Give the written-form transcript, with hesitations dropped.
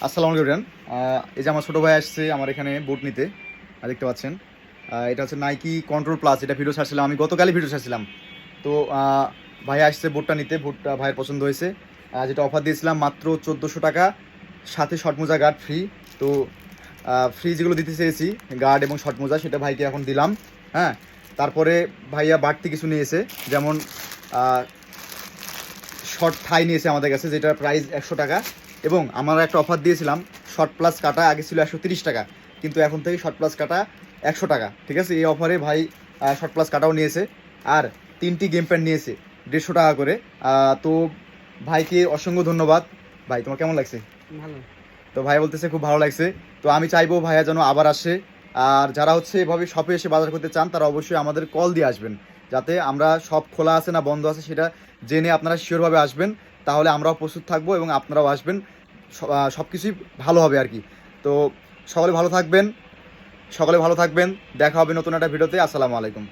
আসসালামু আলাইকুম। এই যে আমার ছোটো ভাই আসছে আমার এখানে বুট নিতে। দেখতে পাচ্ছেন, এটা হচ্ছে নাইকি কন্ট্রোল প্লাস। এটা ভিডিও ছাড়ছিলাম, আমি গতকালই ভিডিও ছাড়ছিলাম। তো ভাই আসছে বুটটা নিতে, বুটটা ভাইয়ের পছন্দ হয়েছে। যেটা অফার দিয়েছিলাম মাত্র 1400 টাকা, সাথে শর্ট মোজা গার্ড ফ্রি। তো ফ্রি যেগুলো দিতে চেয়েছি, গার্ড এবং শর্ট মোজা, সেটা ভাইকে এখন দিলাম। হ্যাঁ, তারপরে ভাইয়া বাড়তি কিছু নিয়েছে, যেমন শর্ট থাই নিয়েছে আমাদের কাছে, যেটার প্রাইস 100 টাকা। এবং আমরা একটা অফার দিয়েছিলাম, শর্ট প্লাস কাটা আগে ছিল 130 টাকা, কিন্তু এখন থেকে শর্ট প্লাস কাটা 100 টাকা। ঠিক আছে, এই অফারে ভাই শর্ট প্লাস কাটাও নিয়েছে। আর 3টি গেম প্যান্ট নিয়েছে 150 টাকা করে। তো ভাইকে অসংখ্য ধন্যবাদ। ভাই, তোমার কেমন লাগছে? ভালো। তো ভাই বলতেছে খুব ভালো লাগছে। তো আমি চাইবো ভাইয়া যেন আবার আসে। আর যারা হচ্ছে এভাবে শপে এসে বাজার করতে চান, তারা অবশ্যই আমাদের কল দিয়ে আসবেন, যাতে আমরা সব খোলা আছে না বন্ধ আছে সেটা জেনে আপনারা শিওরভাবে আসবেন। তাহলে আমরাও প্রস্তুত থাকবো এবং আপনারাও আসবেন, সব কিছুই ভালো হবে আর কি। তো সকলে ভালো থাকবেন, সকলে ভালো থাকবেন। দেখা হবে নতুন একটা ভিডিওতে। আসসালামু আলাইকুম।